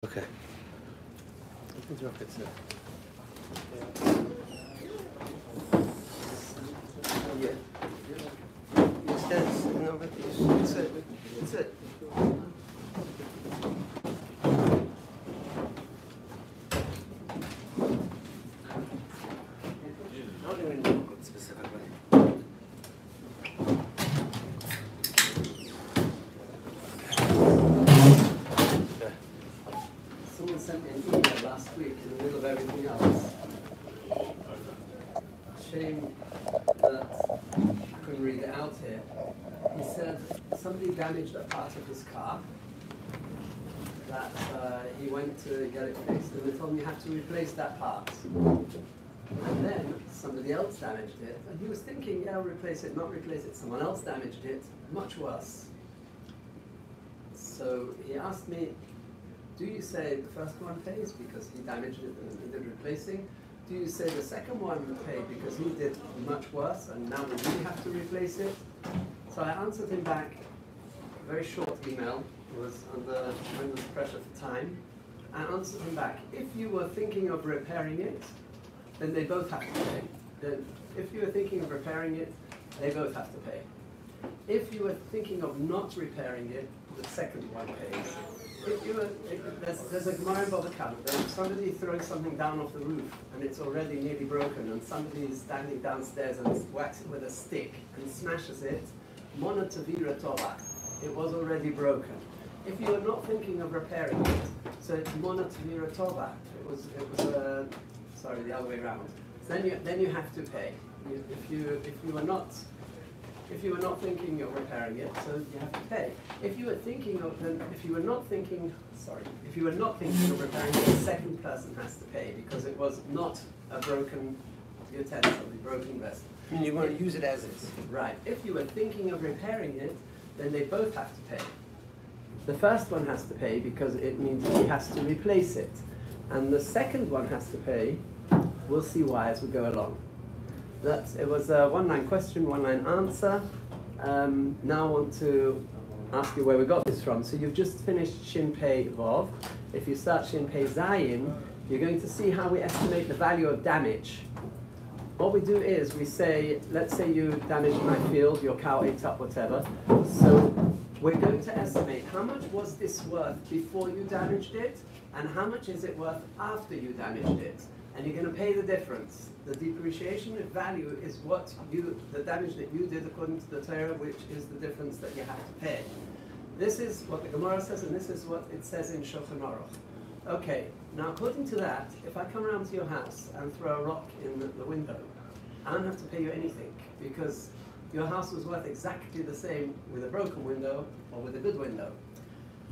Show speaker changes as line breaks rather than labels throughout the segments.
Okay. You can drop it, sir. Yeah. Yes, that's no, but it's it. It's it. Not even look specifically.
Someone sent me an email last week in the middle of everything else. Shame that I couldn't read it out here. He said somebody damaged a part of his car, that he went to get it fixed, and they told him you have to replace that part. And then somebody else damaged it, and he was thinking, yeah, I'll replace it, not replace it. Someone else damaged it, much worse. So he asked me, do you say the first one pays because he damaged it and needed replacing? Do you say the second one paid because he did much worse and now we really have to replace it? So I answered him back, a very short email, was under tremendous pressure for time. I answered him back, if you were thinking of repairing it, then they both have to pay. Then if you were thinking of repairing it, they both have to pay. If you were thinking of not repairing it, the second one pays. If you were, there's a Gemara in Bava Kama. If somebody throwing something down off the roof and it's already nearly broken, and somebody is standing downstairs and whacks it with a stick and smashes it, Mona Tavira Tova, it was already broken. If you are not thinking of repairing it, so it's Mona Tavira Tova. It was sorry, the other way around. So then you have to pay. If you were not thinking of repairing it, so you have to pay. If you were not thinking of repairing it, the second person has to pay because it was not a broken utensil, a broken vessel.
And you want to use it as is.
Right. If you were thinking of repairing it, then they both have to pay. The first one has to pay because it means he has to replace it. And the second one has to pay. We'll see why as we go along. It was a one-line question, one-line answer. Now I want to ask you where we got this from. So you've just finished Shin Pei Vav. If you start Shin Pei Zayin, you're going to see how we estimate the value of damage. What we do is we say, let's say you damaged my field, your cow ate up whatever. So we're going to estimate how much was this worth before you damaged it, and how much is it worth after you damaged it. And you're going to pay the difference. The depreciation of value is the damage that you did according to the Torah, which is the difference that you have to pay. This is what the Gemara says, and this is what it says in Shulchan Aruch. Okay, now according to that, if I come around to your house and throw a rock in the window, I don't have to pay you anything because your house was worth exactly the same with a broken window or with a good window.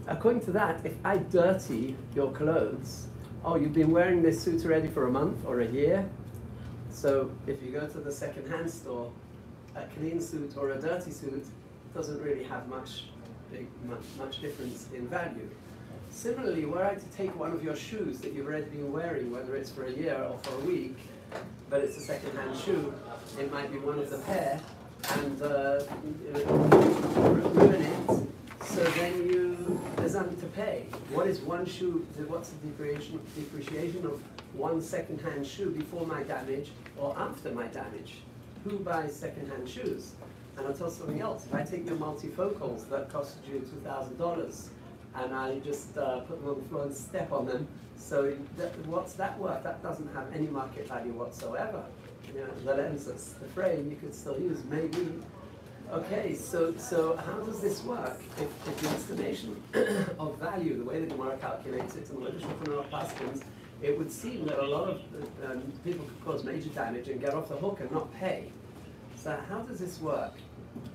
According to that, if I dirty your clothes, oh, you've been wearing this suit already for a month or a year. So if you go to the second-hand store, a clean suit or a dirty suit doesn't really have much difference in value. Similarly, were I to take one of your shoes that you've already been wearing, whether it's for a year or for a week, but it's a second-hand shoe, it might be one of the pair, and ruin it. So then there's nothing to pay. What is one shoe? What's the depreciation of one second-hand shoe before my damage or after my damage? Who buys second-hand shoes? And I'll tell something else. If I take your multifocals that cost you $2,000 and I just put them on the floor and step on them, so what's that worth? That doesn't have any market value whatsoever. You know, the lenses, the frame, you could still use maybe. Okay, so how does this work? If the estimation of value, the way the Gemara calculates it, and the way the Shulchan Aruch paskins, it would seem that a lot of people could cause major damage and get off the hook and not pay. So how does this work?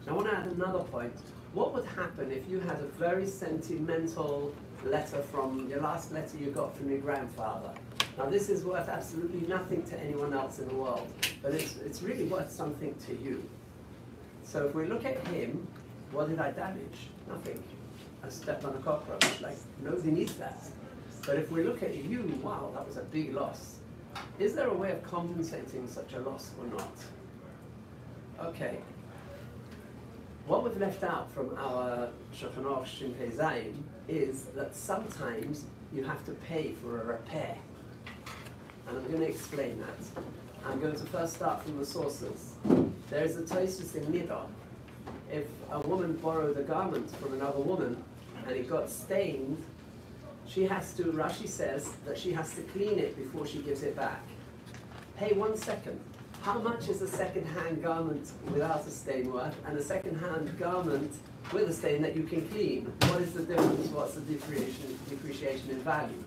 I want to add another point. What would happen if you had a very sentimental letter from your last letter you got from your grandfather? Now this is worth absolutely nothing to anyone else in the world, but it's really worth something to you. So if we look at him, what did I damage? Nothing. I stepped on a cockroach. Like, nobody needs that. But if we look at you, wow, that was a big loss. Is there a way of compensating such a loss or not? Okay. What we've left out from our Shulchan Aruch Shin Pei Zayin is that sometimes you have to pay for a repair. And I'm going to explain that. I'm going to first start from the sources. There is a Tosfos in Nida. If a woman borrowed a garment from another woman and it got stained, she has to, Rashi says, that she has to clean it before she gives it back. Hey, 1 second. How much is a second-hand garment without a stain worth, and a second-hand garment with a stain that you can clean? What is the difference? What's the depreciation in value?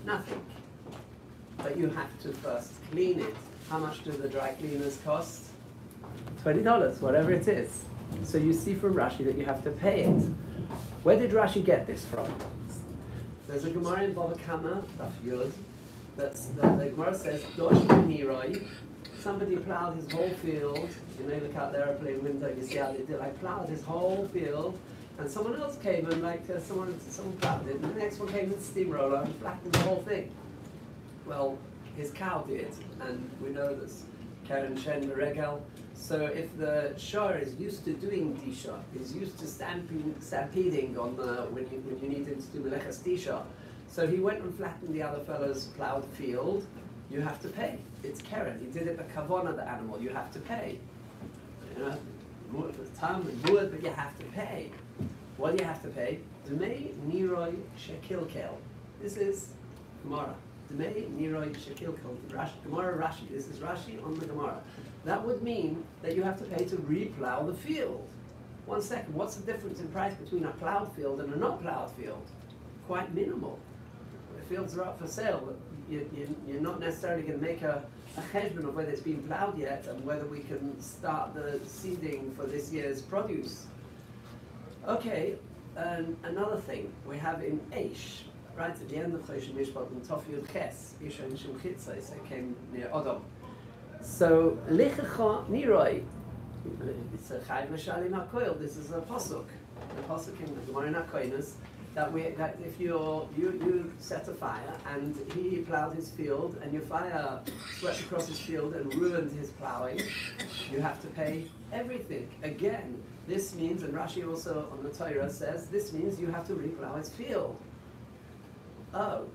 Nothing. But you have to first clean it. How much do the dry cleaners cost? $20, whatever it is. So you see from Rashi that you have to pay it. Where did Rashi get this from? There's a Gemara in Bava Kama, Daf Yud, the Gemara says, Dosh Niroi, somebody plowed his whole field. You know, look out the airplane window, you see how they did. I plowed his whole field, and someone else came and someone plowed it, and the next one came with a steamroller and flattened the whole thing. Well, his cow did, and we know this. Karen Shen Regel. So if the shor is used to doing disha, is used to stampeding on the when you need him to do meleches disha, so he went and flattened the other fellow's plowed field. You have to pay. It's Karen. He did it by kavona, the animal. You have to pay. You know, time and wood, but you have to pay. What do you have to pay? Dmei niroi shekilkel. This is Gemara. Dmei niroi shekilkel. Gemara Rashi. This is Rashi on the Gemara. That would mean that you have to pay to replow the field. 1 second. What's the difference in price between a plowed field and a not plowed field? Quite minimal. The fields are up for sale, but you're not necessarily going to make a cheshbon of whether it's been plowed yet and whether we can start the seeding for this year's produce. Okay, another thing we have in Eish, right at the end of Chosh Mishpat in Tov Yud Ches, Isha and Shem Chitzai, so it came near Odom. So Lichecha Niroi, it's a Chayv Meshalim HaKoil. This is a pasuk, the pasuk in the Gemara in HaKoinos, that if you set a fire and he plowed his field and your fire swept across his field and ruined his plowing, you have to pay everything. Again, this means, and Rashi also on the Torah says, this means you have to replow his field. Oh,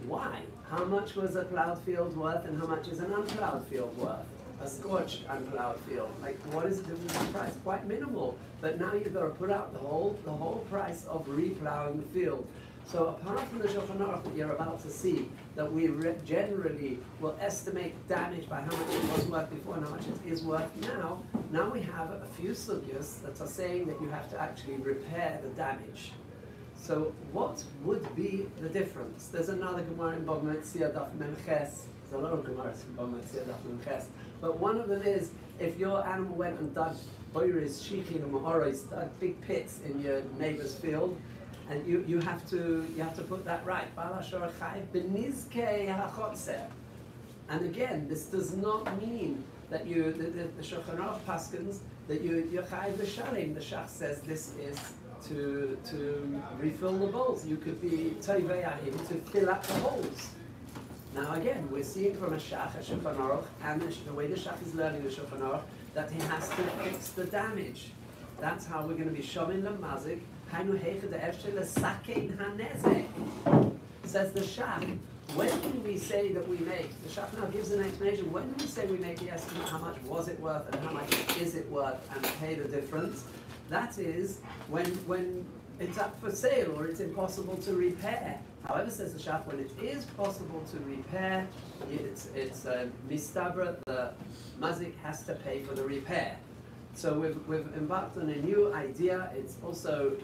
why? How much was a plowed field worth and how much is an unplowed field worth? A scorched unplowed field. Like, what is the difference in price? Quite minimal. But now you've got to put out the whole price of replowing the field. So apart from the Shulchan Aruch that you're about to see, that we generally will estimate damage by how much it was worth before and how much it is worth now, now we have a few sugyas that are saying that you have to actually repair the damage. So what would be the difference? There's another Gemara in Bava Metzia Daf Memches. There's a lot of Gemaras in Bava Metzia Daf Memches. But one of them is, if your animal went and dug boiris, shichin, and mahoris, dug big pits in your neighbor's field, and you have to put that right. And again, this does not mean that the Shulchan Aruch paskins that you're chayiv b'shalim. The Shach says this is to refill the bowls. You could be toiveyahim to fill up the holes. Now again, we're seeing from a Shulchan Aruch, and the way the Shach is learning the Shulchan Aruch, that he has to fix the damage. That's how we're going to be shomin lemazik. Hainu heicha de'efshel lesakein hanezek. Says the Shach. When do we say that we make? The Shach now gives an explanation. When do we say we make the estimate? How much was it worth, and how much is it worth, and pay the difference? That is when it's up for sale or it's impossible to repair. However, says the Shach, when it is possible to repair, it's mistabra, the mazik has to pay for the repair. So we've embarked on a new idea. It's also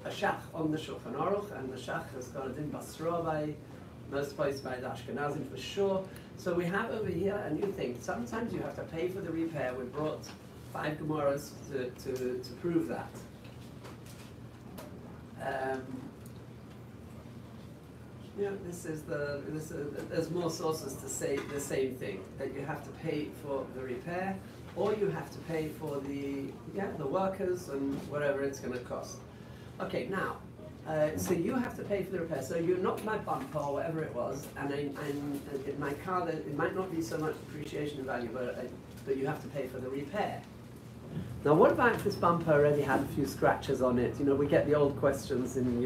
a Shach on the Shulchan Aruch, and the Shach has got it in Basra by most places by the Ashkenazim for sure. So we have over here a new thing. Sometimes you have to pay for the repair. We brought 5 Gemaras to prove that. There's more sources to say the same thing, that you have to pay for the repair, or you have to pay for the workers and whatever it's going to cost. Okay, now, so you have to pay for the repair. So you knocked my bumper or whatever it was, and in my car, it might not be so much depreciation in value, but you have to pay for the repair. Now, what about if this bumper already had a few scratches on it? You know, we get the old questions in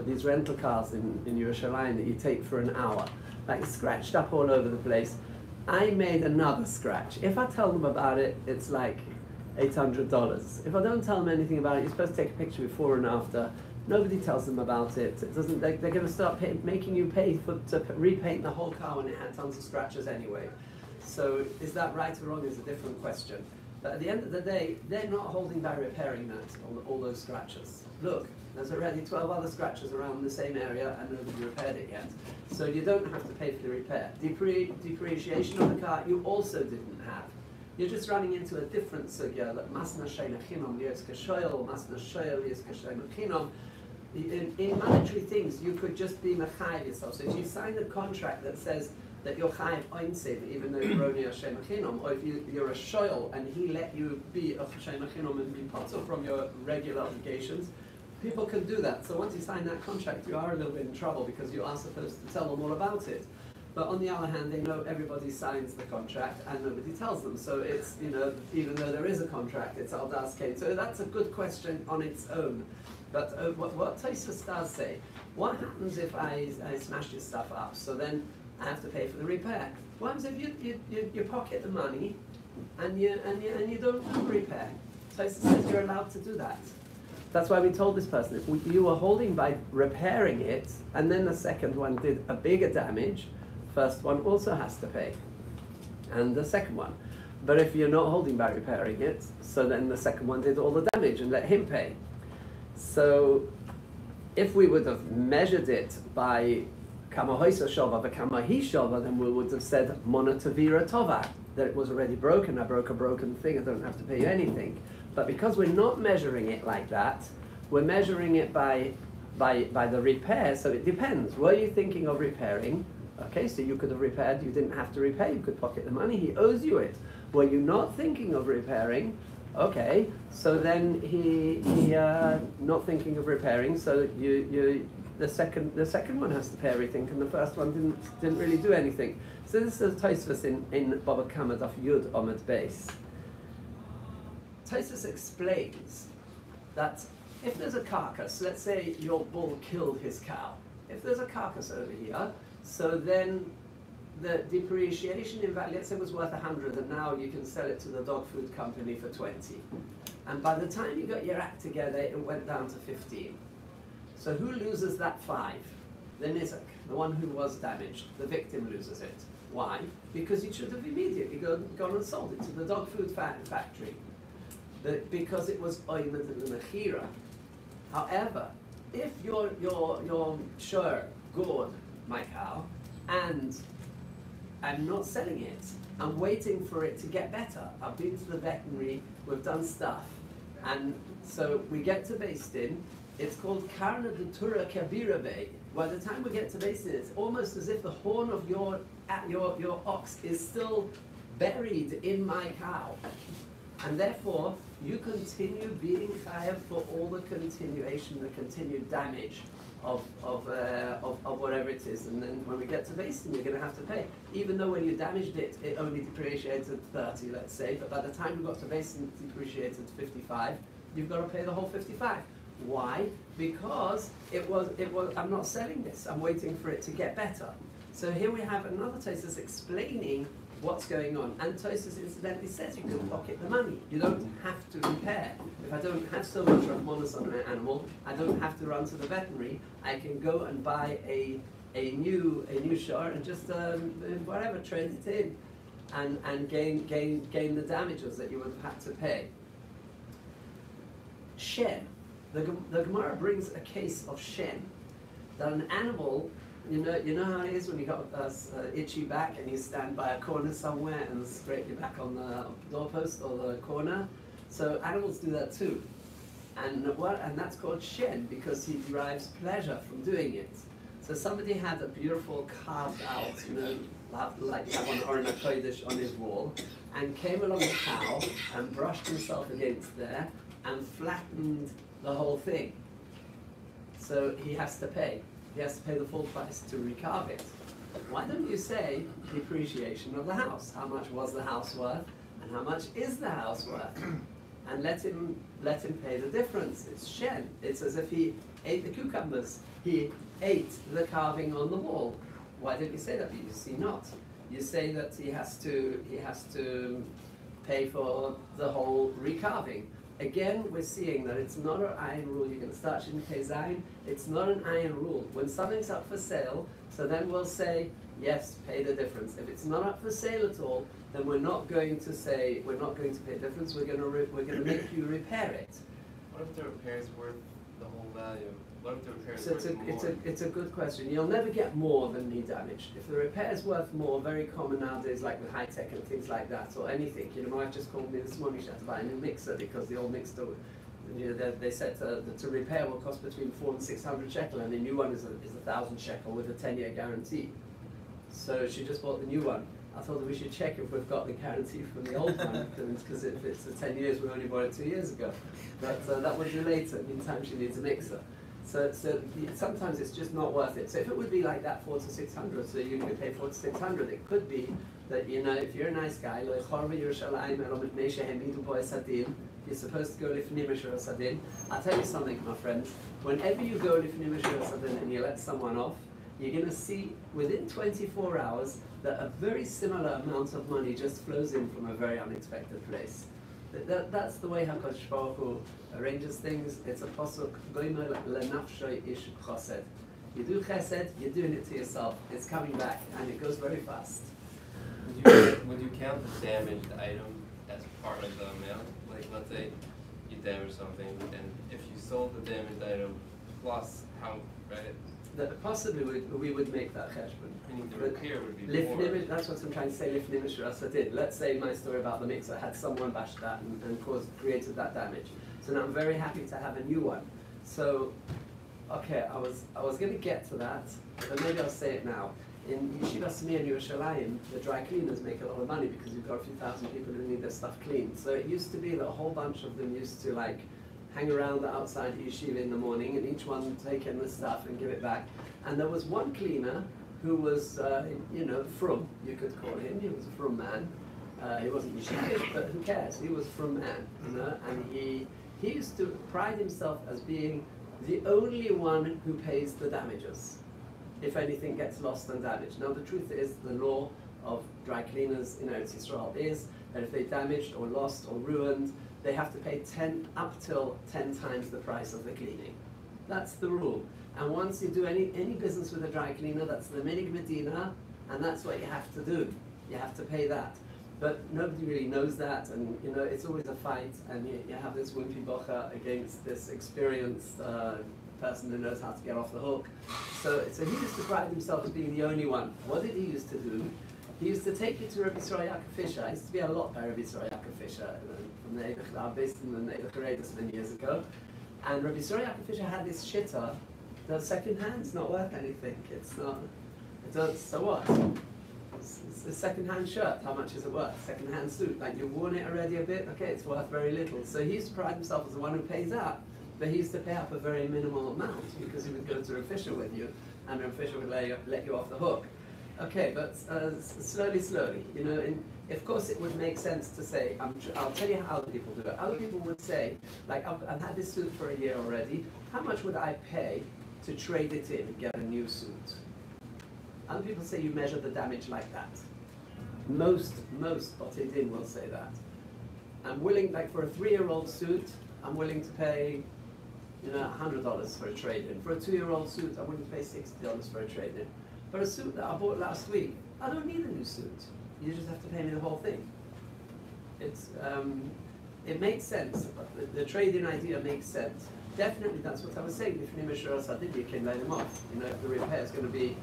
these rental cars in Yerushalayim that you take for an hour. Like, it's scratched up all over the place. I made another scratch. If I tell them about it, it's like $800. If I don't tell them anything about it, you're supposed to take a picture before and after. Nobody tells them about it. It doesn't. They're going to start making you pay to repaint the whole car when it had tons of scratches anyway. So is that right or wrong is a different question. But at the end of the day, they're not holding by repairing that, all those scratches. Look, there's already 12 other scratches around the same area and nobody repaired it yet. So you don't have to pay for the repair. Depreciation of the car, you also didn't have. You're just running into a different sugya, like masna sheina chinom lies kashoyel, masna shoyel lias kashoyel chinom. In monetary things, you could just be mechayiv yourself. So if you sign a contract that says that you're chayiv oinsev, even though you're only a shem chinom, or if you're a shoyel and he let you be a shem chinom and be potter from your regular obligations, people can do that. So once you sign that contract, you are a little bit in trouble because you are supposed to tell them all about it. But on the other hand, they know everybody signs the contract and nobody tells them. So it's, you know, even though there is a contract, it's al das kain. So that's a good question on its own. But what Tosfos does say, what happens if I smash this stuff up? So then I have to pay for the repair. What happens if you pocket the money and you don't do repair? Tosfos says you're allowed to do that. That's why we told this person, if you were holding by repairing it, and then the second one did a bigger damage, first one also has to pay, and the second one. But if you're not holding by repairing it, so then the second one did all the damage and let him pay. So if we would have measured it by kama hoisa shova v'kama hi shova, then we would have said mona tavira tova, that it was already broken. I broke a broken thing, I don't have to pay you anything. But because we're not measuring it like that, we're measuring it by the repair, so it depends. Were you thinking of repairing? Okay, so you could have repaired, you didn't have to repair, you could pocket the money, he owes you it. Were you not thinking of repairing? Okay, so then he not thinking of repairing, so the second one has to pay everything, and the first one didn't really do anything. So this is Tosfos in Baba Kama Daf Yud Omid Beis. Tosfos explains that if there's a carcass, let's say your bull killed his cow. If there's a carcass over here, so then the depreciation in value, let's say it was worth 100 and now you can sell it to the dog food company for 20. And by the time you got your act together, it went down to 15. So who loses that 5? The nizak, the one who was damaged. The victim loses it. Why? Because he should have immediately gone and sold it to the dog food factory. Because it was oimed in the mechira. However, if you're sure, good, my cow, and I'm not selling it, I'm waiting for it to get better. I've been to the veterinary, we've done stuff, and so we get to Beis Din. It's called Karna Datura Kabira Bay. By the time we get to Beis Din, it's almost as if the horn of your ox is still buried in my cow. And therefore, you continue being chayav for all the continuation, the continued damage of whatever it is. And then when we get to Beis Din, you're going to have to pay. Even though when you damaged it, it only depreciated 30, let's say, but by the time we got to Beis Din, it depreciated 55, you've got to pay the whole 55. Why? Because it was, I'm not selling this, I'm waiting for it to get better. So here we have another Tosfos explaining what's going on. And Tosfos incidentally says you can pocket the money. You don't have to repair. If I don't have so much Rahmanas on an animal, I don't have to run to the veterinary. I can go and buy a new shore and just whatever, trade it in and gain the damages that you would have had to pay. Shen. The Gemara brings a case of Shen, that an animal, you know how it is when you got itchy back and you stand by a corner somewhere and scrape your back on the doorpost or the corner. So animals do that too, and that's called Shen because he derives pleasure from doing it. So somebody had a beautiful carved out, like that one Orna Kodesh on his wall, and came along the cow and brushed himself against there and flattened the whole thing. So he has to pay. He has to pay the full price to recarve it. Why don't you say depreciation of the house? How much was the house worth and how much is the house worth? and let him pay the difference. It's shen. It's as if he ate the cucumbers. He ate the carving on the wall. Why did you say that? You see not. You say that he has to pay for the whole recarving. Again, we're seeing that it's not an iron rule. You're going to start in Kezain. It's not an iron rule. When something's up for sale, so then we'll say, yes, pay the difference. If it's not up for sale at all, then we're not going to say, we're not going to pay the difference. We're going to make you repair it.
What if the repair is worth the whole value? What if the repair is
So
worth more?
it's a good question. You'll never get more than he damaged. If the repair is worth more, very common nowadays, like with high tech and things like that, or anything. You know, my wife just called me this morning. She had to buy a new mixer because the old mixer, you know, they said to repair will cost between 400 and 600 shekel, and the new one is 1,000 shekel with a 10-year guarantee. So she just bought the new one. I thought that we should check if we've got the guarantee from the old one, because if it's 10 years, we only bought it 2 years ago. But that would be later. Meantime, she needs a mixer. So sometimes it's just not worth it. So if it would be like that, 400 to 600, so you could pay 400 to 600, it could be that, you know, if you're a nice guy, you're supposed to go lifnim mishra sadin. I'll tell you something, my friends. Whenever you go lifnim mishra sadin and you let someone off, you're going to see within 24 hours that a very similar amount of money just flows in from a very unexpected place. That's the way HaKadosh Baruch Hu arranges things. It's a pasuk, goymer lenafshay ish chesed. You do chesed, you're doing it to yourself. It's coming back, and it goes very fast.
Would you count the damaged item as part of the amount? Like, let's say you damaged something, and if you sold the damaged item plus how, right?
Possibly we would make that cheshbon.
Meaning the repair would be more.
That's what I'm trying to say. Lifnim mishra sadin. Let's say my story about the mixer had someone bashed that and created that damage. So now I'm very happy to have a new one. So, okay, I was going to get to that, but maybe I'll say it now. In Yeshiva Smir in Yerushalayim, the dry cleaners make a lot of money because you've got a few thousand people who need their stuff cleaned. So it used to be that a whole bunch of them used to like hang around the outside yeshiva in the morning, and each one take in the stuff and give it back. And there was one cleaner who was, you know, frum, you could call him. He was a frum man. He wasn't yeshivish, but who cares? He was frum man, you know. And he used to pride himself as being the only one who pays the damages if anything gets lost and damaged. Now the truth is, the law of dry cleaners in Eretz Yisrael is that if they damaged or lost or ruined, they have to pay up till 10 times the price of the cleaning. That's the rule. And once you do any business with a dry cleaner, that's the minig medina, and that's what you have to do. You have to pay that. But nobody really knows that, and you know, it's always a fight, and you have this wimpy bocha against this experienced person who knows how to get off the hook. So he used to pride himself as being the only one. What did he used to do? He used to take you to Rabbi Yisrael Yaakov Fisher. I used to be a lot by Rabbi Yisrael Yaakov Fisher from the Eidach, based in the Eidach Haredos many years ago. And Rabbi Yisrael Yaakov Fisher had this shitta that second hand's not worth anything. It's not. It does. So what? It's a second-hand shirt. How much is it worth? Second-hand suit. Like you've worn it already a bit. Okay, it's worth very little. So he used to pride himself as the one who pays up, but he used to pay up a very minimal amount because he would go to a fisher with you, and a fisher would let you off the hook. Okay, but slowly, you know, of course it would make sense to say, I'll tell you how other people do it. Other people would say, like, I've had this suit for a year already, how much would I pay to trade it in and get a new suit? Other people say you measure the damage like that. Most Botei Din will say that. I'm willing, like for a 3-year-old suit, I'm willing to pay, you know, $100 for a trade-in. For a 2-year-old suit, I'm willing to pay $60 for a trade-in. For a suit that I bought last week, I don't need a new suit. You just have to pay me the whole thing. It makes sense. The trade-in idea makes sense. Definitely, that's what I was saying. If you can let them off. You know, if the repair is going to be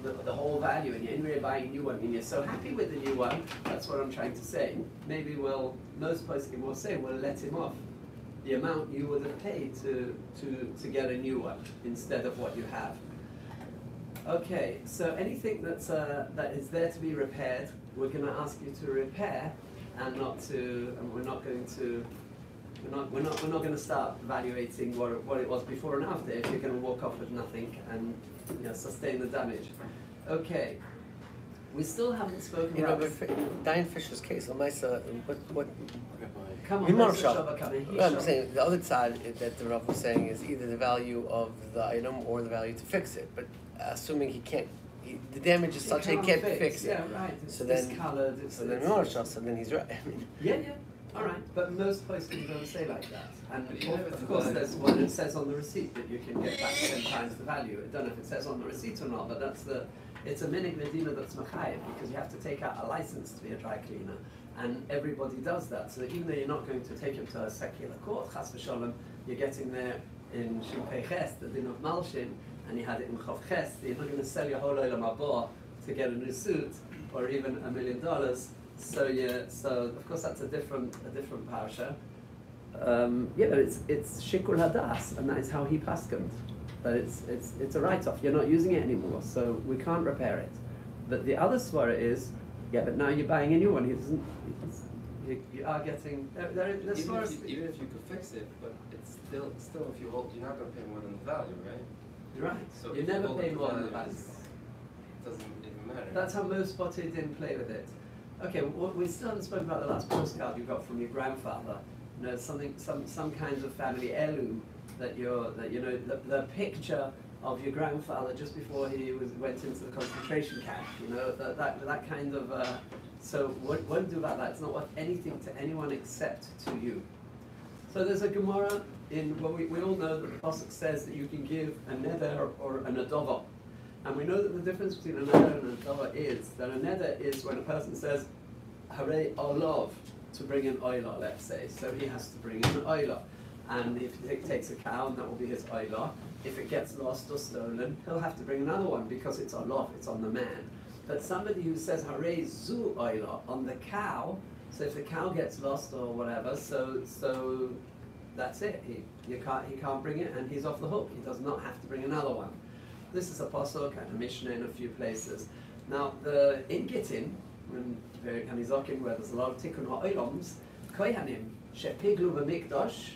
the whole value, and you're anyway buying a new one, and you're so happy with the new one. That's what I'm trying to say. Maybe most poskim will say, we'll let him off the amount you would have paid to get a new one instead of what you have. Okay, so anything that is there to be repaired, we're going to ask you to repair, and we're not going to start evaluating what it was before and after. If you're going to walk off with nothing and sustain the damage. Okay, We still haven't spoken
You know,
about.
but Diane Fisher's case, Lamaisa, what?
Come on,
Mimar
Mr.
Shah.
Shava, come in. He
Well, I'm
shall-
saying the other side that the Rav was saying is either the value of the item or the value to fix it. But assuming he can't, the damage is such he
cannot
can't fix it.
Yeah, right. It's
So then-
discolored.
So then Mimar Shah, so then he's right. I mean,
Yeah, yeah. All right, but most places don't say like that. And
But even if it's
of course,
valid-
there's one that says on the receipt that you can get back 10 times the value. I don't know if it says on the receipt or not, but it's a minig medina that's machayev because you have to take out a license to be a dry cleaner, and everybody does that. So even though you're not going to take him to a secular court, chas v'sholem, you're getting there in Shimpei Ches, the din of Malshin, and you had it in Chov Ches. You're not going to sell your whole olam haba to get a new suit or even $1 million. So of course that's a different parasha. Yeah, but it's shikul hadas, and that is how he paskened. But it's a write-off. You're not using it anymore, so we can't repair it. But the other svara is, yeah, but now you're buying a new one. He doesn't. You are getting. The svara.
Even if you could fix it, but it's still if you hold, you're not going to pay more than the value, right?
You're right.
So
You
if
never
hold
pay
it
more than the
value,
value.
it doesn't even matter.
That's how most Botty didn't play with it. Okay, we still haven't spoken about the last postcard you got from your grandfather. You know, some kind of family heirloom that you know the picture of your grandfather just before he went into the concentration camp. You know that kind of. So what do about that? It's not worth anything to anyone except to you. So there's a Gemara in well we all know that the pasuk says that you can give a neder or an adova. And we know that the difference between a neder and a neder is that a neder is when a person says, "Harei olav," to bring an oilah, let's say. So he has to bring in an oilah. And if he takes a cow, and that will be his oilah. If it gets lost or stolen, he'll have to bring another one because it's olav, it's on the man. But somebody who says, "Harei zu oilah," on the cow, so if the cow gets lost or whatever, so that's it. He can't bring it, and he's off the hook. He does not have to bring another one. This is a pasuk and a mishnah in a few places. Now, in Gittin, when Hanizokim, where there's a lot of tikkun ha'olams, kohanim shepiglu b'mikdash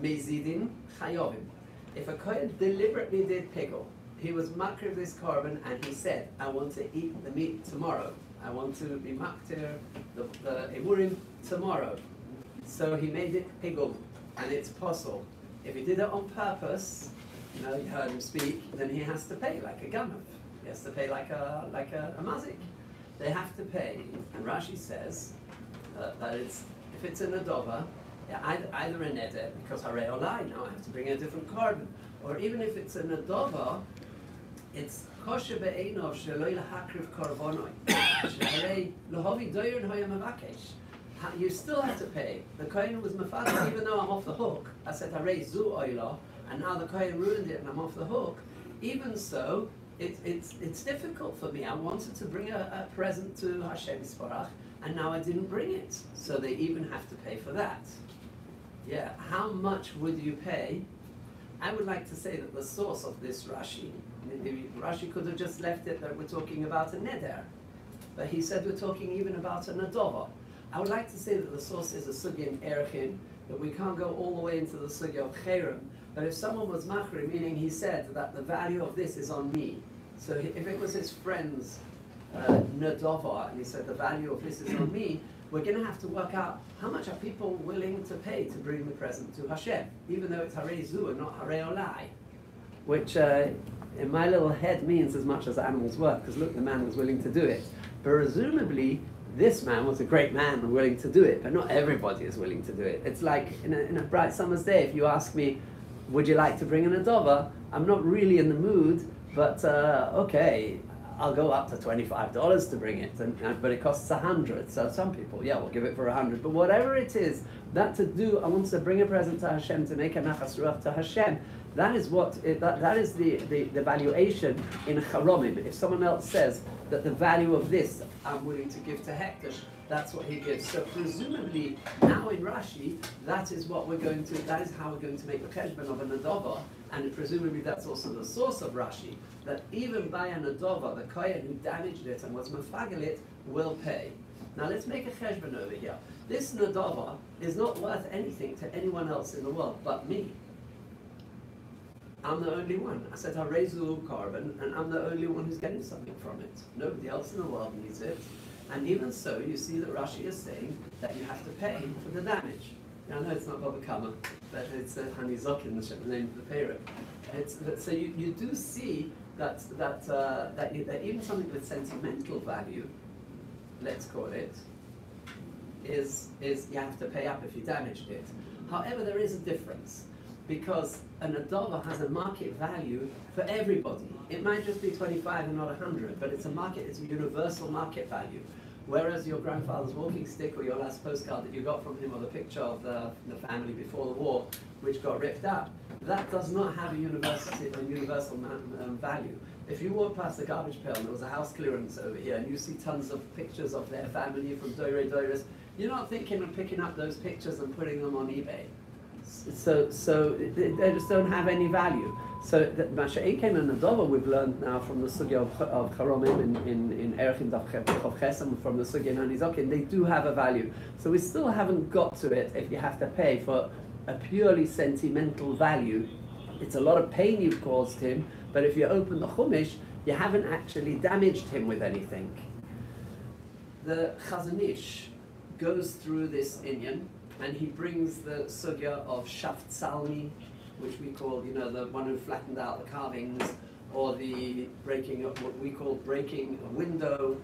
mezidin chayovim. If a kohen deliberately did piggle, he was makriv this korban and he said, "I want to eat the meat tomorrow. I want to be maktir the emurim tomorrow." So he made it piggle, and it's possible. If he did it on purpose, you know, you heard him speak, then he has to pay like a ganav. He has to pay like a mazik. They have to pay, and Rashi says that if it's an adova, either a neder because harei olai, now I have to bring a different korban, or even if it's an adova, it's kosher be'enov shelo lahakriv korbanoi, harei lohavi doyer hoya mavakesh. You still have to pay. The kohen was mafadal, even though I'm off the hook. I said harei zu oila, and now the kohen ruined it and I'm off the hook. Even so, it's difficult for me. I wanted to bring a present to Hashem Yisparach, and now I didn't bring it. So they even have to pay for that. Yeah, how much would you pay? I would like to say that the source of this Rashi, maybe Rashi could have just left it that we're talking about a neder, but he said we're talking even about an adova. I would like to say that the source is a sugya in Erchin, that we can't go all the way into the sugya of Cherem, but if someone was machri, meaning he said that the value of this is on me, so if it was his friend's nadova, and he said the value of this is on me, we're going to have to work out how much are people willing to pay to bring the present to Hashem, even though it's harei zu and not harei olai, which in my little head means as much as animals worth, because look, the man was willing to do it. Presumably, this man was a great man and willing to do it, but not everybody is willing to do it. It's like in a bright summer's day, if you ask me, would you like to bring an adova? I'm not really in the mood, but okay, I'll go up to $25 to bring it, but it costs $100. So some people, yeah, we'll give it for $100. But whatever it is, that to do, I want to bring a present to Hashem, to make a nachas ruach to Hashem. That is that is the valuation in Charomim. If someone else says that the value of this I'm willing to give to Hekdesh, that's what he gives. So presumably now in Rashi, that is how we're going to make the cheshbon of an adova, and presumably that's also the source of Rashi, that even by an adova, the kohen who damaged it and was mafagel it will pay. Now let's make a cheshbon over here. This nadava is not worth anything to anyone else in the world but me. I'm the only one. I said, Harezu carbon, and I'm the only one who's getting something from it. Nobody else in the world needs it. And even so, you see that Rashi is saying that you have to pay for the damage. Now, I know it's not Baba Kama, but it's Hanizokin, the name of the parent. So you do see that even something with sentimental value, let's call it, is you have to pay up if you damaged it. However, there is a difference, because an adova has a market value for everybody. It might just be 25 and not 100, but it's a universal market value. Whereas your grandfather's walking stick or your last postcard that you got from him, or the picture of the family before the war, which got ripped up, that does not have a universal value. If you walk past the garbage pail and there was a house clearance over here and you see tons of pictures of their family from Doire Doires, you're not thinking of picking up those pictures and putting them on eBay. So they just don't have any value. So Masha'ekin and Nadova we've learned now from the Sugya of Charomim in Erechim Dav Chesam, from the Sugya in Hanizokin, they do have a value. So we still haven't got to it if you have to pay for a purely sentimental value. It's a lot of pain you've caused him, but if you open the Chumash, you haven't actually damaged him with anything. The Chazon Ish goes through this inyan, and he brings the sugya of Shaft Salmi, which we call, the one who flattened out the carvings, or the breaking of what we call breaking a window.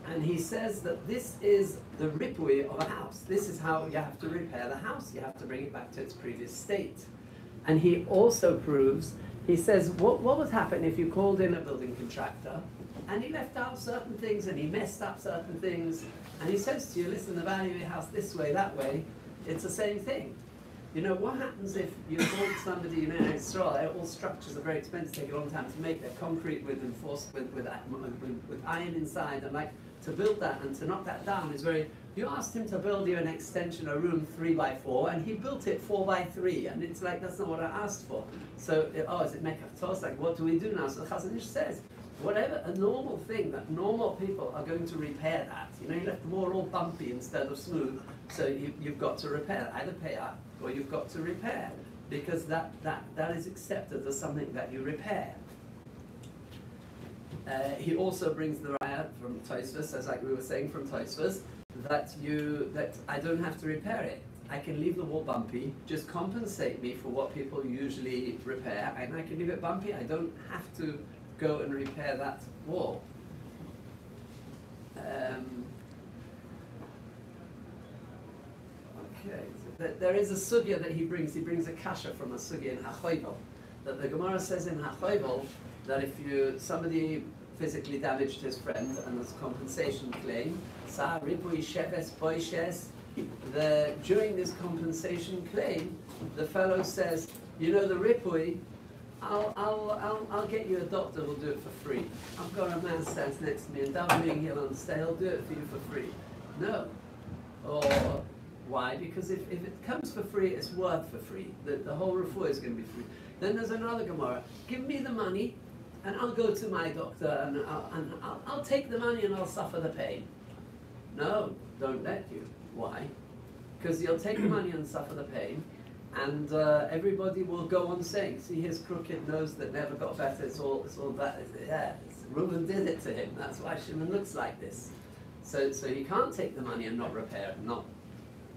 And he says that this is the ripui of a house. This is how you have to repair the house. You have to bring it back to its previous state. And he also proves, he says, what would happen if you called in a building contractor and he left out certain things and he messed up certain things, and he says to you, listen, the value of your house this way, that way, it's the same thing. What happens if you told somebody, Israel, all structures are very expensive, take a long time to make, they're concrete with iron inside, and like to build that and to knock that down is very, you asked him to build you an extension, a room 3x4, and he built it 4x3, and it's like, that's not what I asked for. So, is it Mekach? Like, what do we do now? So the Chazon Ish says, whatever, a normal thing that normal people are going to repair that. You left the wall all bumpy instead of smooth, so you've got to repair, either pay up or you've got to repair, because that is accepted as something that you repair. He also brings the raya from Tosfos, as like we were saying from Tosfos, that I don't have to repair it. I can leave the wall bumpy, just compensate me for what people usually repair, and I can leave it bumpy. I don't have to go and repair that wall. Okay, so there is a sugya that he brings a kasha from a sugya in HaChoyvel, that the Gemara says in HaChoyvel that if somebody physically damaged his friend and there's a compensation claim, during this compensation claim, the fellow says, the ripui, I'll get you a doctor who'll do it for free. I've got a man stands next to me and davening, he'll understand, he'll do it for you for free. No. Or why? Because if it comes for free, it's worth for free. The whole refuah is going to be free. Then there's another Gemara. Give me the money and I'll go to my doctor and I'll take the money and I'll suffer the pain. No, don't let you. Why? Because you'll take the money and suffer the pain, and everybody will go on saying, see his crooked nose that never got better, it's all that. Yeah, Reuben did it to him, that's why Shimon looks like this. So you can't take the money and not repair, not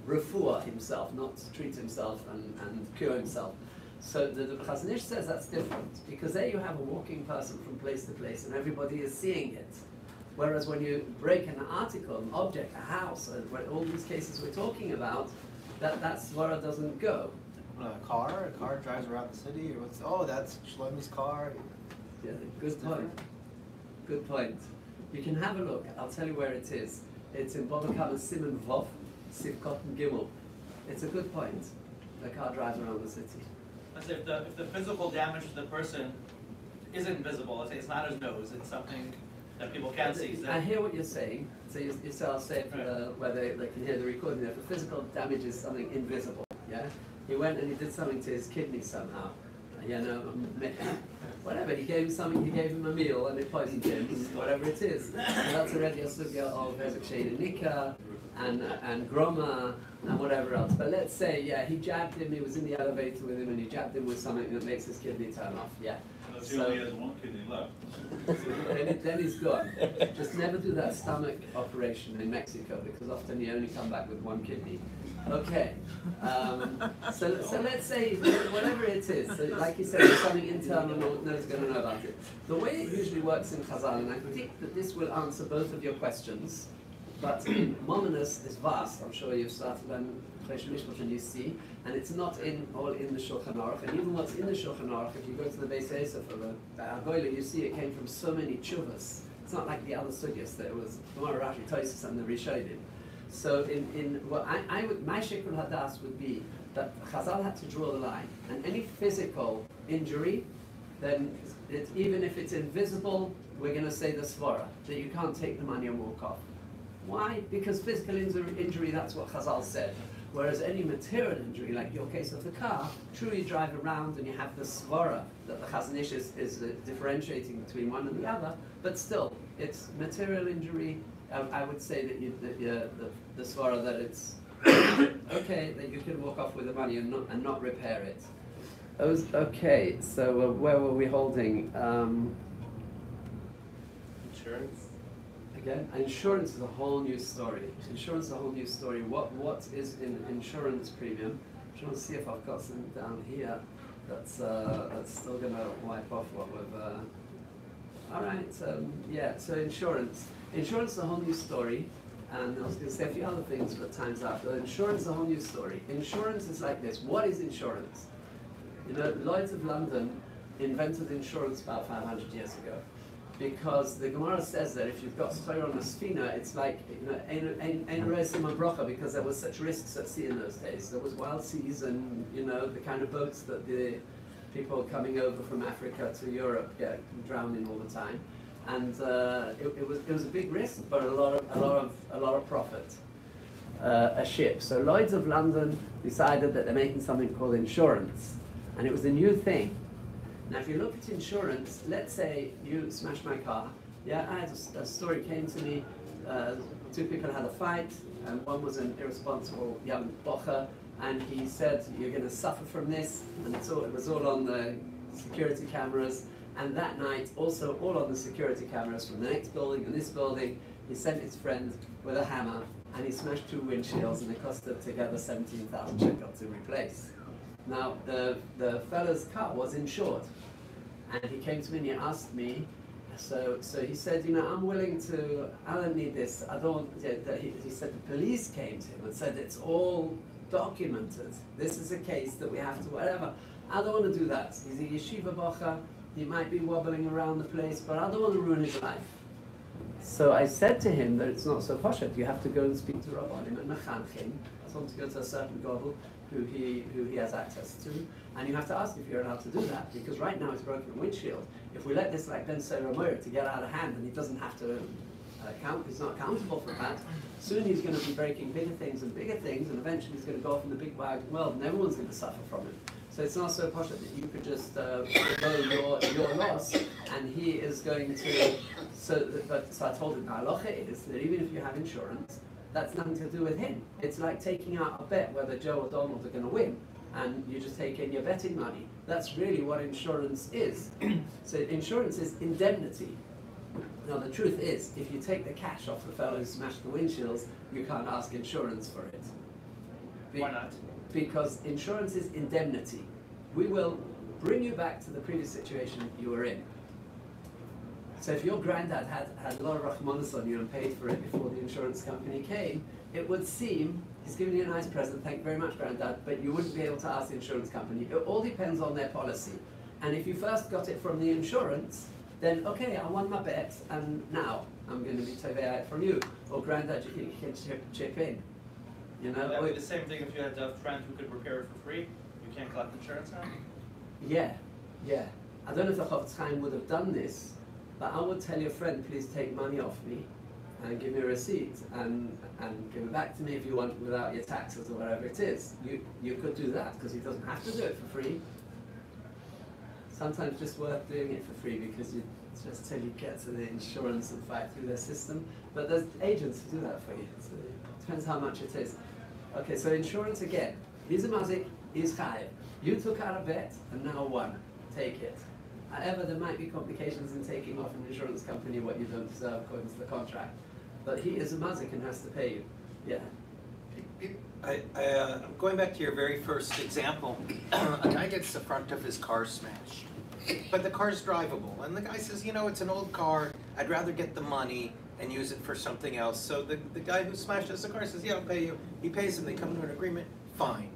refuah himself, not treat himself and cure himself. So the Chazon Ish says that's different, because there you have a walking person from place to place and everybody is seeing it. Whereas when you break an article, an object, a house, all these cases we're talking about, that's where it doesn't go.
A car drives around the city, or that's Shlomi's car.
Yeah, good point. Good point. You can have a look. I'll tell you where it is. It's in Bava Kama Simon Vov, Sivkot and Gimel. It's a good point. The car drives around the city.
Let's say if the physical damage to the person isn't visible, let's say it's not his nose, it's something that people can't see.
I hear what you're saying. So I'll say it for where they can hear the recording. If the physical damage is something invisible, yeah? He went and he did something to his kidney somehow. whatever, he gave him something, he gave him a meal and it poisoned him, whatever it is. So that's already a sugya of Hezek Shein Nika and Groma and whatever else. But let's say, yeah, he jabbed him, he was in the elevator with him and he jabbed him with something that makes his kidney turn off, yeah.
Unless he only has one kidney left.
Then he's gone. Just never do that stomach operation in Mexico because often you only come back with one kidney. Okay. So let's say whatever it is, so like you said, there's something internal, no one's going to know about it. The way it usually works in Chazal, and I think that this will answer both of your questions, but in Mominus is vast. I'm sure you've started on Chosh Mishpat and you see, and it's not all in the Shulchan Aruch. And even what's in the Shulchan Aruch, if you go to the Beis Yosef or the Agoyle, you see it came from so many tshuvas. It's not like the other sugyas that it was Gemara, Rashi, Tosfos, and the Rishonim. So I would, my shikul hadas would be that Chazal had to draw the line, and any physical injury, then even if it's invisible, we're going to say the svara, that you can't take the money and walk off. Why? Because physical injury, that's what Chazal said. Whereas any material injury, like your case of the car, true, you drive around and you have the svara, that the Chazon Ish is differentiating between one and the other, but still, it's material injury. I would say that the svara that it's okay, that you can walk off with the money and not repair it. Okay, so where were we holding?
Insurance?
Again, insurance is a whole new story. Insurance is a whole new story. What is in insurance premium? I'm trying to see if I've got something down here that's still going to wipe off what we've... all right, yeah, so insurance. Insurance is a whole new story, and I was going to say a few other things, but time's up. But insurance is a whole new story. Insurance is like this. What is insurance? You know, Lloyd's of London invented insurance about 500 years ago, because the Gemara says that if you've got fire on a sfina, it's like, you know, ein resim brocha, because there was such risks at sea in those days. There was wild seas, and you know the kind of boats that the people coming over from Africa to Europe get drowning all the time. And it was a big risk, but a lot of profit. A ship. So Lloyd's of London decided that they're making something called insurance, and it was a new thing. Now, if you look at insurance, let's say you smashed my car. Yeah, I had a story came to me. Two people had a fight, and one was an irresponsible young bocher, and he said, "You're going to suffer from this," and it was all on the security cameras. And that night, also all on the security cameras from the next building and this building, he sent his friend with a hammer and he smashed 2 windshields, and it cost them together 17,000 shekel to replace. Now, the fellow's car was insured, and he came to me and he asked me, so he said, you know, I'm willing to, I don't need this, I don't, he said the police came to him and said it's all documented. This is a case that we have to, whatever. I don't want to do that. He's a yeshiva bocher. He might be wobbling around the place, but I don't want to ruin his life. So I said to him that it's not so poshet. You have to go and speak to Rabbanim and Mechanchim. I want to go to a certain gadol who he has access to, and you have to ask if you're allowed to do that, because right now it's broken windshield. If we let this like Ben Seramoyer to get out of hand, and he doesn't have to he's not accountable for that, soon he's going to be breaking bigger things, and eventually he's going to go off in the big wide world, and everyone's going to suffer from it. So it's not so posh that you could just forgo your loss, and he is going to. So I told him, halacha is that even if you have insurance, that's nothing to do with him. It's like taking out a bet whether Joe or Donald are going to win, and you just take in your betting money. That's really what insurance is. So insurance is indemnity. Now the truth is, if you take the cash off the fellow who smashed the windshields, you can't ask insurance for it.
Why not?
Because insurance is indemnity. We will bring you back to the previous situation you were in. So if your granddad had a lot of rachmanis on you and paid for it before the insurance company came, it would seem, he's giving you a nice present, thank you very much, granddad, but you wouldn't be able to ask the insurance company. It all depends on their policy. And if you first got it from the insurance, then okay, I won my bet, and now I'm going to be tovei from you. Or granddad, you can chip in. You know?
That would be the same thing if you had a friend who could repair it for free. You can't collect insurance now?
Yeah. I don't know if the Chofetz Chaim would have done this, but I would tell your friend, please take money off me and give me a receipt and give it back to me if you want, without your taxes or whatever it is. You could do that, because he doesn't have to do it for free. sometimes just worth doing it for free because you just till you get to the insurance and fight through their system. But there's agents who do that for you. So it depends how much it is. Okay, so insurance again. He's a mazik, he's chayiv. You took out a bet and now won. Take it. However, there might be complications in taking off an insurance company what you don't deserve according to the contract. But he is a mazik and has to pay you. Yeah.
I'm going back to your very first example. A guy gets the front of his car smashed, but the car's drivable. And the guy says, you know, it's an old car. I'd rather get the money and use it for something else. So the guy who smashes the car says, yeah, I'll pay you. He pays him. They come to an agreement. Fine.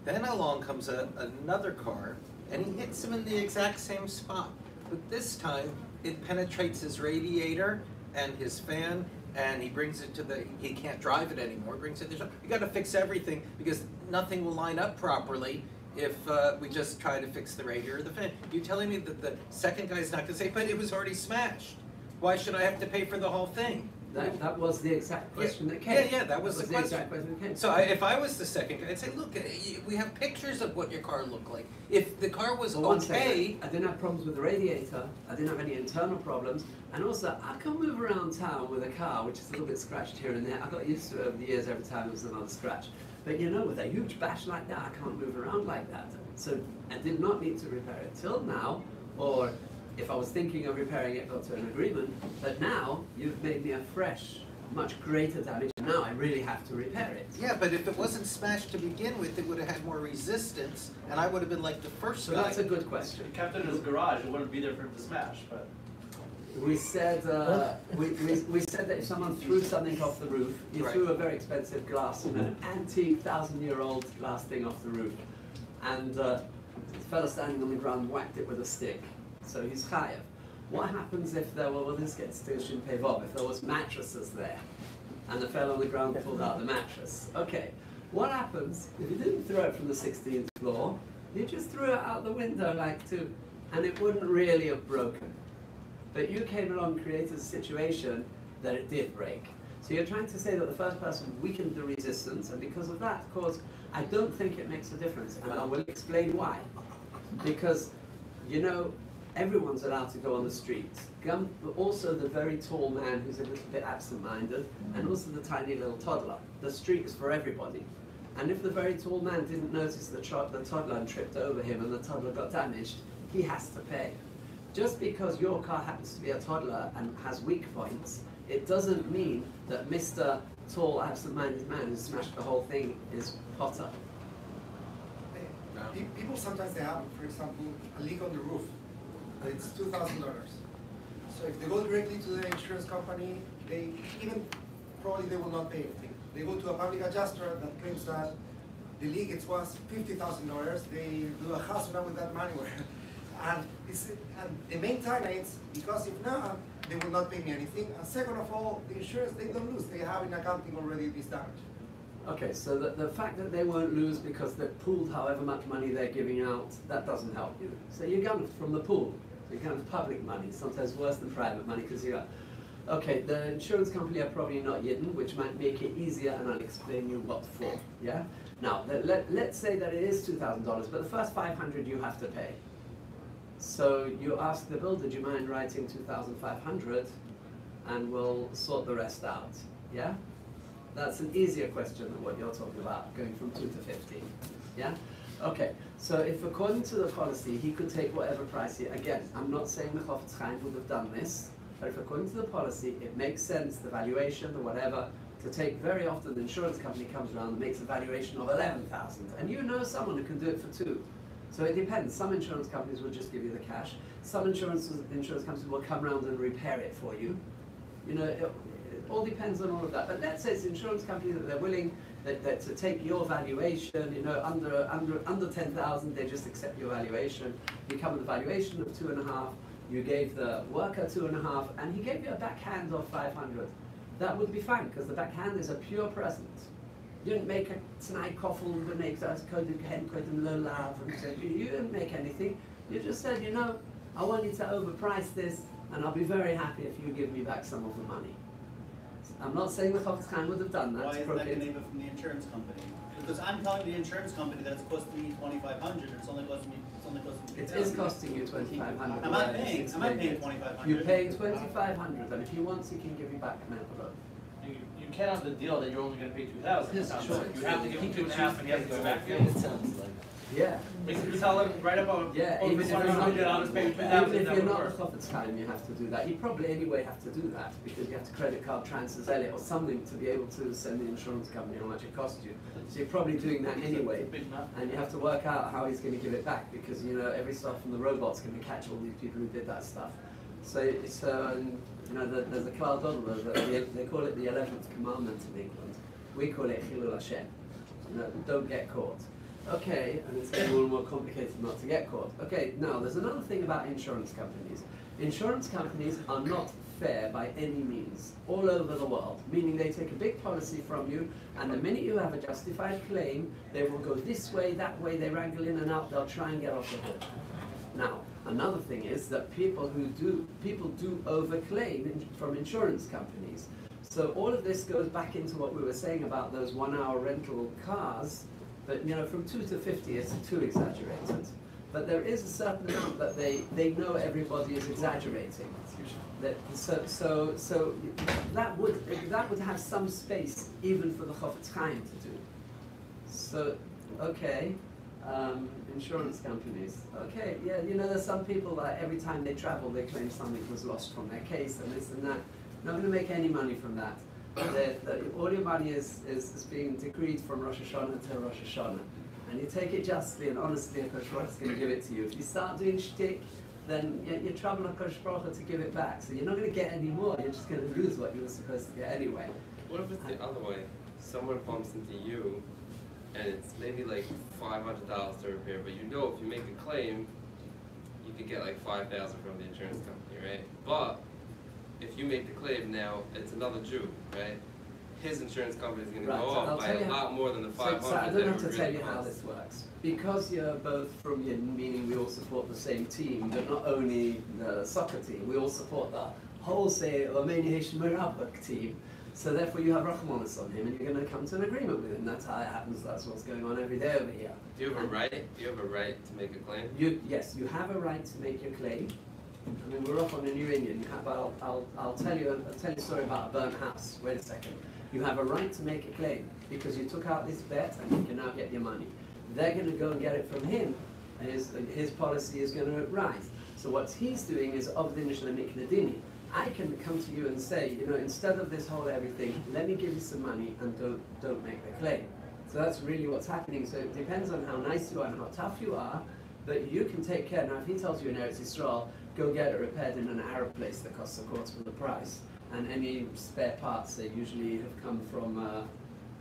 Then along comes another car, and he hits him in the exact same spot. But this time, it penetrates his radiator and his fan, and he brings it to he can't drive it anymore, brings it to the shop. You gotta fix everything because nothing will line up properly if we just try to fix the radiator or the fan. You're telling me that the second guy's not gonna say, but it was already smashed. Why should I have to pay for the whole thing?
That was the exact question that came.
Yeah, that was the question.
Exact question that came.
So if I was the second guy, I'd say, look, we have pictures of what your car looked like. If the car was
Well,
okay,
I didn't have problems with the radiator. I didn't have any internal problems. And also, I can move around town with a car, which is a little bit scratched here and there. I got used to it over the years. Every time it was another scratch. But you know, with a huge bash like that, I can't move around like that. So I did not need to repair it till now, or if I was thinking of repairing it, got to an agreement. But now you've made me a fresh, much greater damage. Now I really have to repair it.
yeah, but if it wasn't smashed to begin with, it would have had more resistance, and I would have been like the first
So
guy.
that's a good question.
If he kept it in his garage, it wouldn't be there for him to smash, but.
We said we said that if someone threw something off the roof, he
Right.
threw a very expensive glass, an antique 1,000-year-old glass thing off the roof, and the fellow standing on the ground whacked it with a stick. So he's chayav. What happens if there were, well, this gets to Shin Pei Vav, if there was mattresses there, and the fellow on the ground pulled out the mattress? Okay, what happens if you didn't throw it from the 16th floor, you just threw it out the window like two, and it wouldn't really have broken. But you came along and created a situation that it did break. So you're trying to say that the first person weakened the resistance, and because of that, of course, I don't think it makes a difference, and I will explain why. Because, you know, everyone's allowed to go on the street. Also the very tall man who's a little bit absent-minded, and also the tiny little toddler. The street is for everybody. And if the very tall man didn't notice the toddler and tripped over him and the toddler got damaged, he has to pay. Just because your car happens to be a toddler and has weak points, it doesn't mean that Mr. Tall, absent-minded man who smashed the whole thing is Potter.
People sometimes they have, for example, a leak on the roof. It's $2,000. So if they go directly to the insurance company, they probably will not pay anything. They go to a public adjuster that claims that the leak was $50,000. They do a house run with that money. And the main time is because if not, they will not pay me anything. And second of all, the insurance, they don't lose. They have in accounting already this damage.
Okay, so the fact that they won't lose because they've pooled however much money they're giving out, that doesn't help you. So you're going from the pool. You're going to public money, sometimes worse than private money because you're, okay, the insurance company are probably not Yidden, which might make it easier, and I'll explain you what for, yeah? Now, let's say that it is $2,000, but the first $500 you have to pay. So you ask the builder, do you mind writing $2,500 and we'll sort the rest out, yeah? That's an easier question than what you're talking about, going from 2 to 15, yeah? Okay, so if according to the policy, he could take whatever price again, I'm not saying the Chofetz Chaim would have done this, but if according to the policy, it makes sense, the valuation, the whatever, to take very often the insurance company comes around and makes a valuation of 11,000, and you know someone who can do it for 2. So it depends. Some insurance companies will just give you the cash. Some insurance companies will come around and repair it for you. You know, it all depends on all of that. But let's say it's an insurance company that they're willing that to take your valuation. You know, under 10,000, they just accept your valuation. You come with a valuation of 2.5. You gave the worker 2.5, and he gave you a backhand of 500. That would be fine because the backhand is a pure present. You didn't make a tonight koffel and make us coded hen coded low lav and said you didn't make anything. You just said, you know, I want you to overprice this and I'll be very happy if you give me back some of the money. I'm not saying the Chofetz Chaim would have done that.
Why
to
isn't that
procreate-
Geneva from the insurance company? Because I'm telling the insurance company that it's costing me $2,500, it's only costing me
It
$2,000.
is costing you 2,500.
Am I paying $2,500?
You're paying 2,500, and if he wants, he can give you back an envelope.
You can't have the deal that you're only gonna pay 2,000.
His choice.
You have to give him 2.5 and he has to go back to you.
It sounds like.
Yeah.
Basically, you tell him right about,
Yeah,
oh,
even
this
if
one
you're not,
hundred, I'll just pay you
even
2,000,
if
that
you're
would
not
work.
the Chofetz Chaim, you have to do that. You probably anyway have to do that because you have to credit card transfer it or something to be able to send the insurance company how much it cost you. So you're probably doing that anyway,
Big amount.
and you have to work out how he's going to give it back because you know every stuff from the robot's going to catch all these people who did that stuff. So it's you know there's a Klal Gadol, they call it the 11th commandment in England. We call it Chilul Hashem. You know, don't get caught. Okay, and it's getting more and more complicated not to get caught. Okay, now there's another thing about insurance companies. Insurance companies are not fair by any means, all over the world, meaning they take a big policy from you, and the minute you have a justified claim, they will go this way, that way, they wrangle in and out, they'll try and get off the hook. Now, another thing is that people do overclaim from insurance companies. So all of this goes back into what we were saying about those 1 hour rental cars. But you know, from 2 to 50 is too exaggerated. But there is a certain amount that they know everybody is exaggerating. That, so that would have some space even for the Chofetz Chaim to do. So okay, insurance companies. Okay, yeah, you know, there's some people that every time they travel they claim something was lost from their case and this and that. Not going to make any money from that. All your money is being decreed from Rosh Hashanah to Rosh Hashanah. And you take it justly and honestly, and Kosh Baruch is going to give it to you. If you start doing shtick, then you're troubling Kosh Baruch to give it back. So you're not going to get any more, you're just going to lose what you were supposed to get anyway.
What if it's the other way? Someone bumps into you, and it's maybe like $500 to repair, but you know if you make a claim, you could get like $5,000 from the insurance company, right? But if you make the claim now, it's another Jew, right? His insurance company is going to go up by a lot more than the 500.
So I don't have to tell you how this works. Because you're both from Yidden, meaning we all support the same team, but not only the soccer team, we all support the wholesale Romania Shmerabak team. So therefore you have Rachmanis on him and you're going to come to an agreement with him. That's how it happens, that's what's going on every day over here.
Do you have a right? Do you have a right to make a claim?
Yes, you have a right to make your claim. I mean, we're off on a new Indian, but I'll tell you a story about a burnt house. Wait a second. You have a right to make a claim because you took out this bet and you can now get your money. They're going to go and get it from him. His policy is going to rise. So what he's doing is Ovdin Shlemik Nadini. I can come to you and say, you know, instead of this whole everything, let me give you some money and don't make the claim. So that's really what's happening. So it depends on how nice you are and how tough you are, but you can take care. Now, if he tells you in Eretz Yisrael, go get it repaired in an Arab place that costs a quarter of the price, and any spare parts they usually have come from,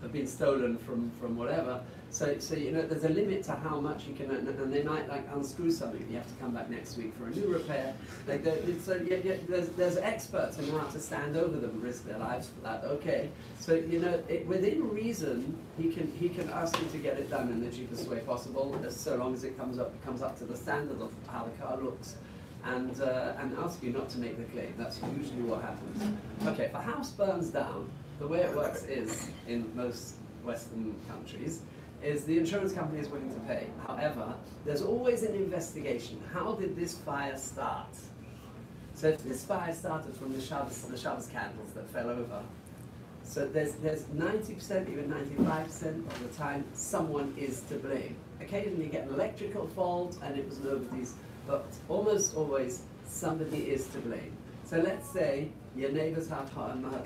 have been stolen from whatever. So you know, there's a limit to how much you can, and they might like unscrew something. You have to come back next week for a new repair. Like there's experts in how to stand over them, risk their lives for that. Okay, so you know, within reason, he can ask you to get it done in the cheapest way possible, so long as it comes up to the standard of how the car looks. And ask you not to make the claim. That's usually what happens. Okay, if a house burns down, the way it works is, in most Western countries, is the insurance company is willing to pay. However, there's always an investigation. How did this fire start? So if this fire started from the Shabbos candles that fell over, so there's 90%, even 95% of the time, someone is to blame. Occasionally you get an electrical fault and it was nobody's, but almost always somebody is to blame. So let's say your neighbors have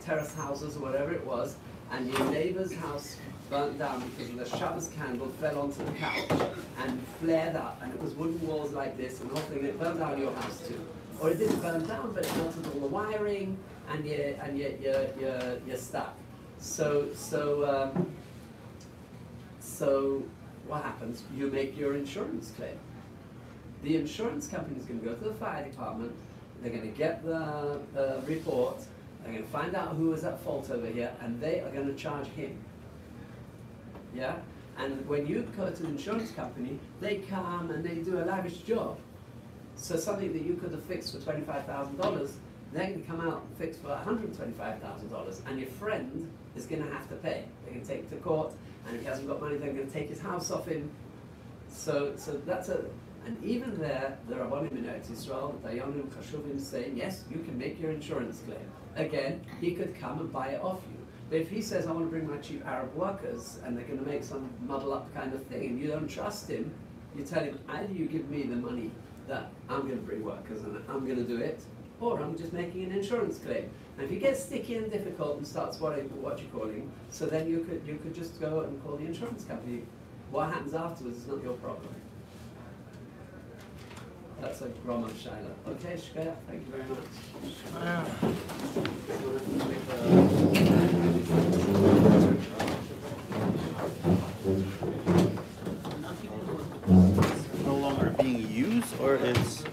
terrace houses or whatever it was, and your neighbor's house burnt down because the Shabbos candle fell onto the couch and flared up, and it was wooden walls like this, and the whole thing, it burned down your house too. Or it didn't burn down, but it melted all the wiring, and you're stuck. So what happens? You make your insurance claim. The insurance company is going to go to the fire department, they're going to get the report, they're going to find out who was at fault over here, and they are going to charge him. Yeah? And when you go to the insurance company, they come and they do a lavish job. So something that you could have fixed for $25,000, they're gonna come out and fix for $125,000, and your friend is gonna have to pay. They're gonna take it to court, and if he hasn't got money, they're gonna take his house off him. So that's and even there are Rabbanim in Eretz Yisrael, Dayanim Chashuvim saying, yes, you can make your insurance claim. Again, he could come and buy it off you. But if he says, I want to bring my cheap Arab workers, and they're going to make some muddle up kind of thing, and you don't trust him, you tell him, either you give me the money that I'm going to bring workers and I'm going to do it, or I'm just making an insurance claim. And if he gets sticky and difficult and starts worrying what you're calling, so then you could just go and call the insurance company. What happens afterwards is not your problem. That's a Gromov Shaila. Okay, Shkaya, thank you very much.
No longer being used, or it's